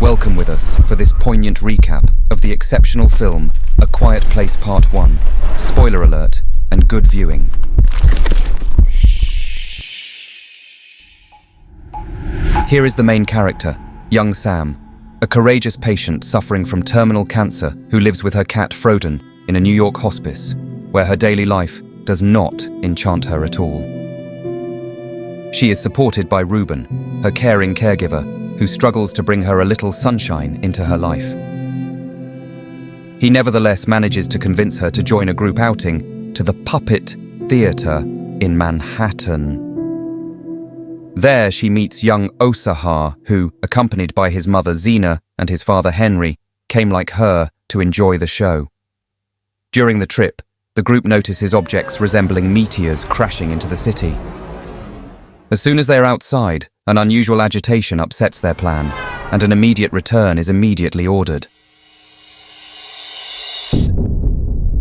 Welcome with us for this poignant recap of the exceptional film A Quiet Place Part 1. Spoiler alert and good viewing. Here is the main character, young Sam, a courageous patient suffering from terminal cancer who lives with her cat Froden in a New York hospice, where her daily life does not enchant her at all. She is supported by Ruben, her caring caregiver, who struggles to bring her a little sunshine into her life. He nevertheless manages to convince her to join a group outing to the Puppet Theatre in Manhattan. There she meets young Osahar, who, accompanied by his mother Zena and his father Henry, came like her to enjoy the show. During the trip, the group notices objects resembling meteors crashing into the city. As soon as they are outside, an unusual agitation upsets their plan, and an immediate return is immediately ordered.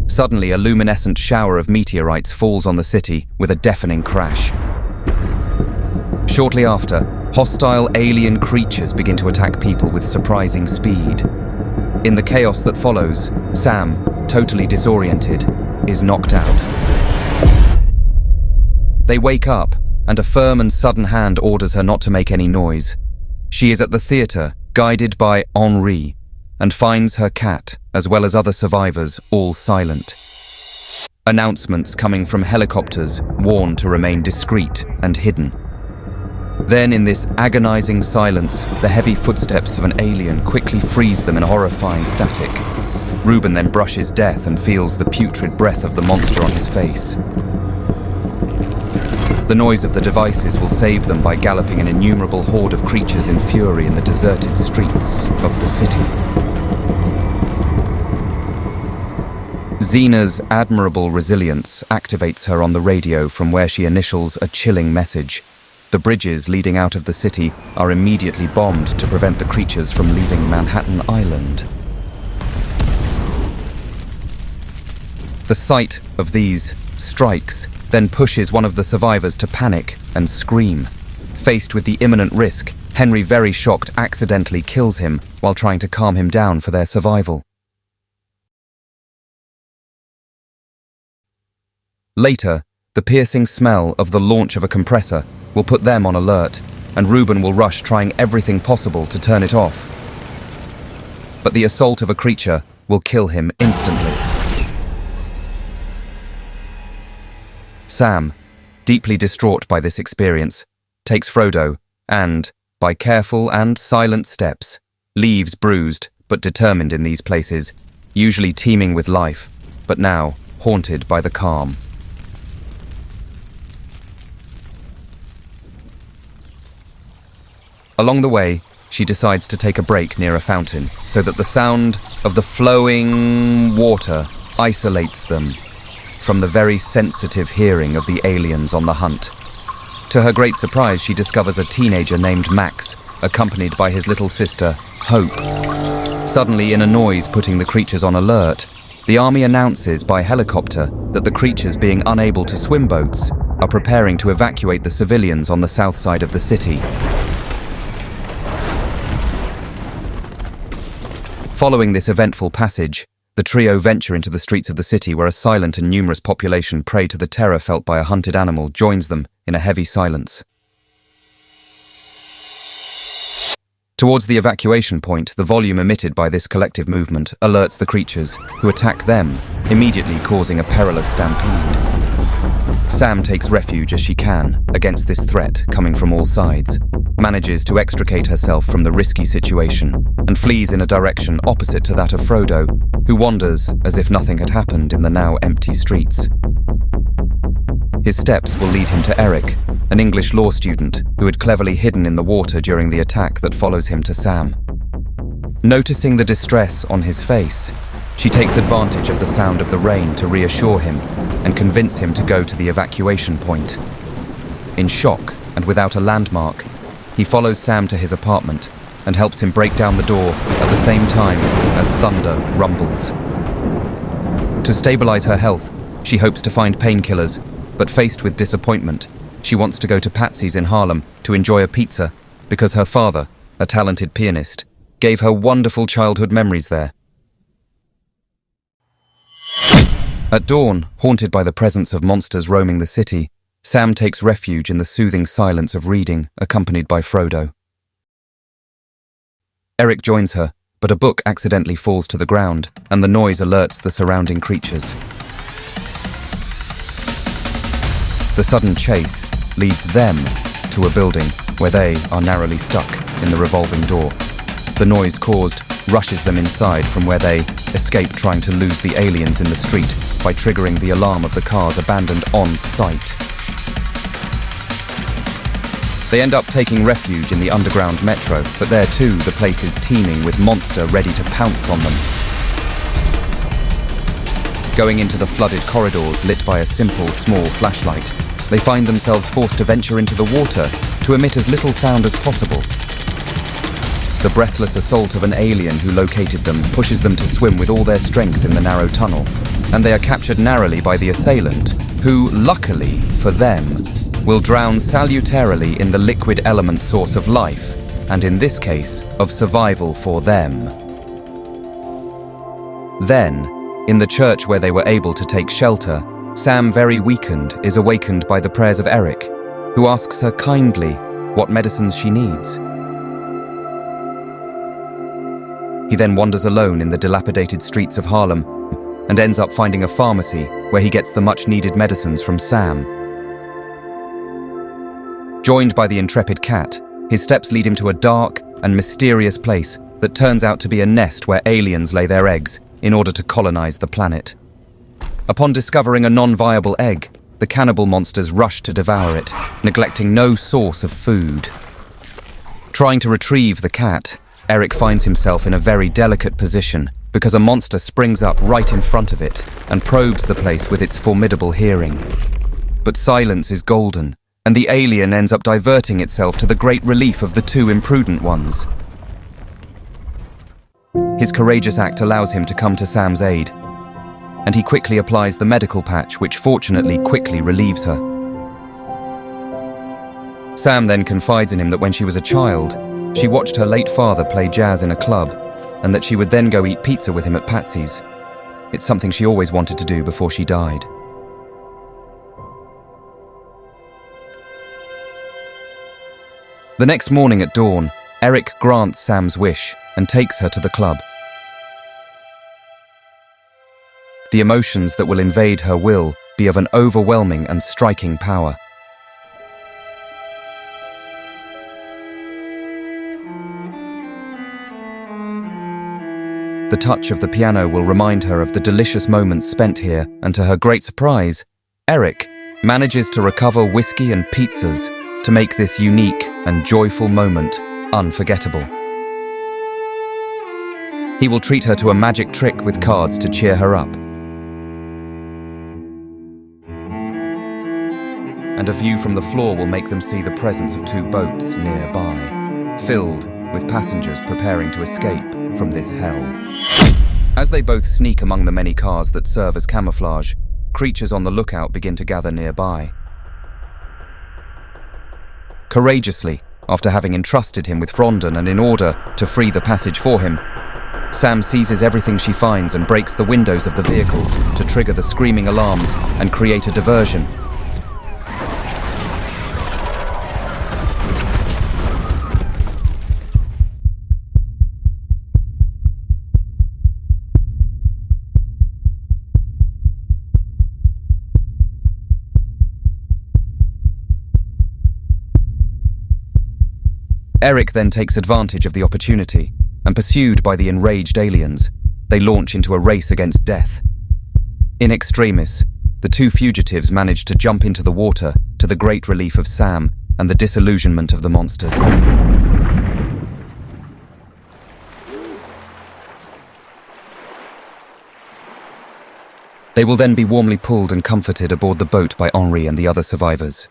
Suddenly, a luminescent shower of meteorites falls on the city with a deafening crash. Shortly after, hostile alien creatures begin to attack people with surprising speed. In the chaos that follows, Sam, totally disoriented, is knocked out. They wake up, and a firm and sudden hand orders her not to make any noise. She is at the theatre, guided by Henri, and finds her cat, as well as other survivors, all silent. Announcements coming from helicopters warn to remain discreet and hidden. Then, in this agonizing silence, the heavy footsteps of an alien quickly freeze them in horrifying static. Ruben then brushes death and feels the putrid breath of the monster on his face. The noise of the devices will save them by galloping an innumerable horde of creatures in fury in the deserted streets of the city. Zena's admirable resilience activates her on the radio, from where she initials a chilling message. The bridges leading out of the city are immediately bombed to prevent the creatures from leaving Manhattan Island. The sight of these strikes then pushes one of the survivors to panic and scream. Faced with the imminent risk, Henry, very shocked, accidentally kills him while trying to calm him down for their survival. Later, the piercing smell of the launch of a compressor will put them on alert, and Ruben will rush, trying everything possible to turn it off. But the assault of a creature will kill him instantly. Sam, deeply distraught by this experience, takes Frodo and, by careful and silent steps, leaves bruised but determined in these places, usually teeming with life, but now haunted by the calm. Along the way, she decides to take a break near a fountain so that the sound of the flowing water isolates them from the very sensitive hearing of the aliens on the hunt. To her great surprise, she discovers a teenager named Max, accompanied by his little sister, Hope. Suddenly, in a noise putting the creatures on alert, the army announces by helicopter that the creatures, being unable to swim boats, are preparing to evacuate the civilians on the south side of the city. Following this eventful passage, the trio venture into the streets of the city, where a silent and numerous population, prey to the terror felt by a hunted animal, joins them in a heavy silence. Towards the evacuation point, the volume emitted by this collective movement alerts the creatures, who attack them, immediately causing a perilous stampede. Sam takes refuge as she can against this threat coming from all sides, manages to extricate herself from the risky situation, and flees in a direction opposite to that of Frodo, who wanders as if nothing had happened in the now empty streets. His steps will lead him to Eric, an English law student who had cleverly hidden in the water during the attack that follows him to Sam. Noticing the distress on his face, she takes advantage of the sound of the rain to reassure him and convince him to go to the evacuation point. In shock and without a landmark, he follows Sam to his apartment and helps him break down the door at the same time as thunder rumbles. To stabilize her health, she hopes to find painkillers, but faced with disappointment, she wants to go to Patsy's in Harlem to enjoy a pizza because her father, a talented pianist, gave her wonderful childhood memories there. At dawn, haunted by the presence of monsters roaming the city, Sam takes refuge in the soothing silence of reading, accompanied by Frodo. Eric joins her, but a book accidentally falls to the ground, and the noise alerts the surrounding creatures. The sudden chase leads them to a building where they are narrowly stuck in the revolving door. The noise caused rushes them inside, from where they escape, trying to lose the aliens in the street by triggering the alarm of the cars abandoned on site. They end up taking refuge in the underground metro, but there too the place is teeming with monster ready to pounce on them. Going into the flooded corridors lit by a simple, small flashlight, they find themselves forced to venture into the water to emit as little sound as possible. The breathless assault of an alien who located them pushes them to swim with all their strength in the narrow tunnel, and they are captured narrowly by the assailant, who, luckily for them, will drown salutarily in the liquid element source of life, and in this case, of survival for them. Then, in the church where they were able to take shelter, Sam, very weakened, is awakened by the prayers of Eric, who asks her kindly what medicines she needs. He then wanders alone in the dilapidated streets of Harlem and ends up finding a pharmacy where he gets the much-needed medicines from Sam. Joined by the intrepid cat, his steps lead him to a dark and mysterious place that turns out to be a nest where aliens lay their eggs in order to colonize the planet. Upon discovering a non-viable egg, the cannibal monsters rush to devour it, neglecting no source of food. Trying to retrieve the cat, Eric finds himself in a very delicate position because a monster springs up right in front of it and probes the place with its formidable hearing. But silence is golden, and the alien ends up diverting itself to the great relief of the two imprudent ones. His courageous act allows him to come to Sam's aid, and he quickly applies the medical patch, which fortunately quickly relieves her. Sam then confides in him that when she was a child, she watched her late father play jazz in a club, and that she would then go eat pizza with him at Patsy's. It's something she always wanted to do before she died. The next morning at dawn, Eric grants Sam's wish and takes her to the club. The emotions that will invade her will be of an overwhelming and striking power. The touch of the piano will remind her of the delicious moments spent here, and to her great surprise, Eric manages to recover whiskey and pizzas to make this unique and joyful moment unforgettable. He will treat her to a magic trick with cards to cheer her up. And a view from the floor will make them see the presence of two boats nearby, filled with passengers preparing to escape from this hell. As they both sneak among the many cars that serve as camouflage, creatures on the lookout begin to gather nearby. Courageously, after having entrusted him with Frondon and in order to free the passage for him, Sam seizes everything she finds and breaks the windows of the vehicles to trigger the screaming alarms and create a diversion. Eric then takes advantage of the opportunity, and pursued by the enraged aliens, they launch into a race against death. In extremis, the two fugitives manage to jump into the water to the great relief of Sam and the disillusionment of the monsters. They will then be warmly pulled and comforted aboard the boat by Henri and the other survivors.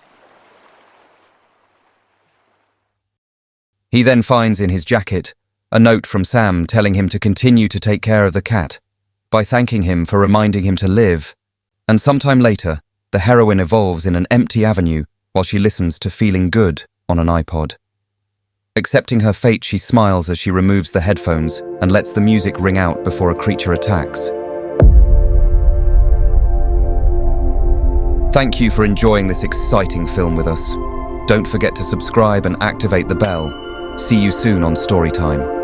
He then finds in his jacket a note from Sam telling him to continue to take care of the cat by thanking him for reminding him to live, and sometime later, the heroine evolves in an empty avenue while she listens to Feeling Good on an iPod. Accepting her fate, she smiles as she removes the headphones and lets the music ring out before a creature attacks. Thank you for enjoying this exciting film with us. Don't forget to subscribe and activate the bell. See you soon on Storytime.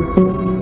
Thank you.